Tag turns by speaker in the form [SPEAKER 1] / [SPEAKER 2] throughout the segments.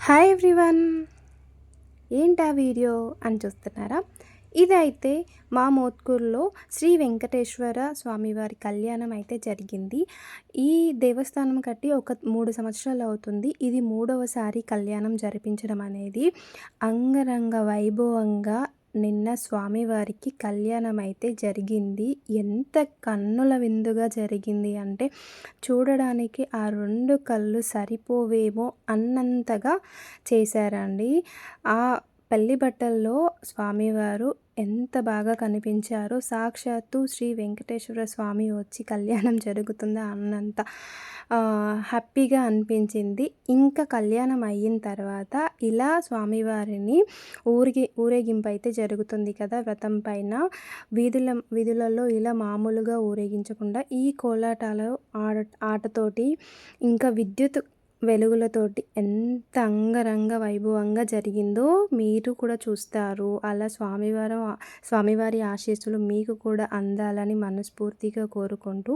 [SPEAKER 1] Hi everyone, ఏంటా video అని చూస్తున్నారా? ఇదైతే మా మోత్కూరులో శ్రీ వెంకటేశ్వర స్వామివారి కళ్యాణం అయితే జరిగింది. ఈ దేవస్థానం కట్టి ఒక 3 సంవత్సరాలు అవుతుంది. ఇది మూడవసారి కళ్యాణం జరిపించడం అనేది. అంగరంగ వైభవంగా నిన్న స్వామివారికి కళ్యాణం అయితే జరిగింది. ఎంత కన్నుల విందుగా జరిగింది అంటే చూడడానికి ఆ 2 కళ్ళు సరిపోవేమో అన్నంతగా చేశారండి. ఆ పెళ్లి బట్టల్లో స్వామివారు ఎంత బాగా కనిపించారో, సాక్షాత్తు శ్రీ వెంకటేశ్వర స్వామి వచ్చి కళ్యాణం జరుగుతుందా అన్నంత హ్యాపీగా అనిపించింది. ఇంకా కళ్యాణం అయిన తర్వాత ఇలా స్వామివారిని ఊరేగింపు అయితే జరుగుతుంది కదా వ్రతం పైన. వీధులలో ఇలా మామూలుగా ఊరేగించకుండా ఈ కోలాటాలు ఆటతోటి ఇంకా విద్యుత్ వెలుగులతోటి ఎంత అంగరంగ వైభవంగా జరిగిందో మీరు కూడా చూస్తారు. అలా స్వామివారి ఆశీస్సులు మీకు కూడా అందాలని మనస్ఫూర్తిగా కోరుకుంటూ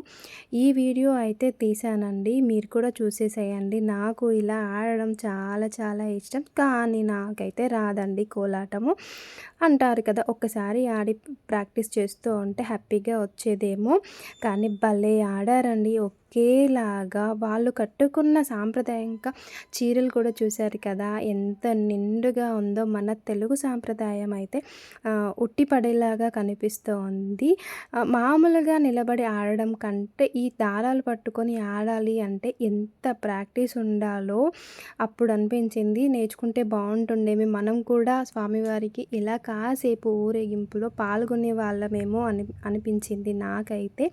[SPEAKER 1] ఈ వీడియో అయితే తీశానండి. మీరు కూడా చూసేసేయండి. నాకు ఇలా ఆడడం చాలా చాలా ఇష్టం, కానీ నాకైతే రాదండి కోలాటము. అంటారు కదా, ఒక్కసారి ఆడి ప్రాక్టీస్ చేస్తూ ఉంటే హ్యాపీగా వచ్చేదేమో, కానీ భలే ఆడారండి. ఒకేలాగా వాళ్ళు కట్టుకున్న సాంప్రదాయంగా చీరలు కూడా చూశారు కదా, ఎంత నిండుగా ఉందో. మన తెలుగు సాంప్రదాయం అయితే ఉట్టిపడేలాగా కనిపిస్తూ ఉంది. మామూలుగా నిలబడి ఆడడం కంటే ఈ దారాలు పట్టుకొని ఆడాలి అంటే ఎంత ప్రాక్టీస్ ఉండాలో అప్పుడు అనిపించింది. నేర్చుకుంటే బాగుంటుండేమి, మనం కూడా స్వామివారికి ఇలా కాసేపు ఊరేగింపులో పాల్గొనే వాళ్ళమేమో అనిపించింది నాకైతే.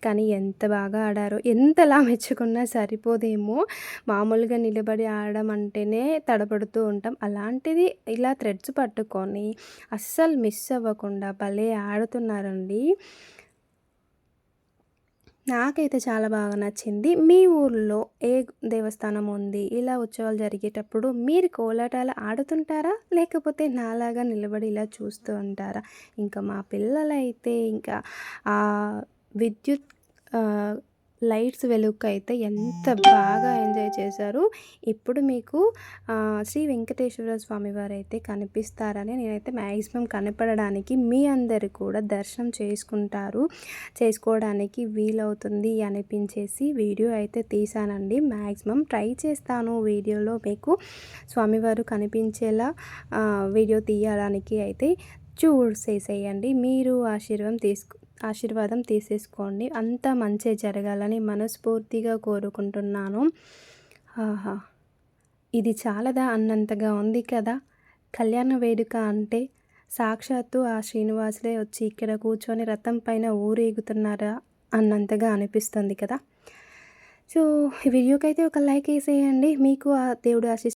[SPEAKER 1] కానీ ఎంత బాగా ఆడారో, ఎంతలా మెచ్చుకున్నా సరిపోదేమో. మామూలుగా నిలబడి ఆడడం అంటేనే తడబడుతూ ఉంటాం, అలాంటిది ఇలా థ్రెడ్స్ పట్టుకొని అస్సలు మిస్ అవ్వకుండా భలే ఆడుతున్నారండి. నాకైతే చాలా బాగా నచ్చింది. మీ ఊర్లో ఏ దేవస్థానం ఉంది? ఇలా ఉత్సవాలు జరిగేటప్పుడు మీరు కోలాటాలు ఆడుతుంటారా? లేకపోతే నాలాగా నిలబడి ఇలా చూస్తూ ఉంటారా? ఇంకా మా పిల్లలైతే ఇంకా విద్యుత్ లైట్స్ వెలుగుకైతే ఎంత బాగా ఎంజాయ్ చేశారు. ఇప్పుడు మీకు శ్రీ వెంకటేశ్వర స్వామి వారైతే కనిపిస్తారని నేనైతే మ్యాక్సిమం కనపడడానికి మీ అందరు కూడా దర్శనం చేసుకోవడానికి వీలవుతుంది అనిపించేసి వీడియో అయితే తీసానండి. మ్యాక్సిమం ట్రై చేస్తాను వీడియోలో మీకు స్వామివారు కనిపించేలా వీడియో తీయడానికి అయితే చూసేసేయండి. మీరు ఆశీర్వాదం తీసేసుకోండి. అంతా మంచి జరగాలని మనస్ఫూర్తిగా కోరుకుంటున్నాను. ఆహా, ఇది చాలదా అన్నంతగా ఉంది కదా. కళ్యాణ వేడుక అంటే సాక్షాత్తు ఆ శ్రీనివాసులే వచ్చి ఇక్కడ కూర్చొని రథం పైన ఊరేగుతున్నారా అన్నంతగా అనిపిస్తుంది కదా. సో ఈ వీడియోకైతే ఒక లైక్ వేసేయండి. మీకు ఆ దేవుడు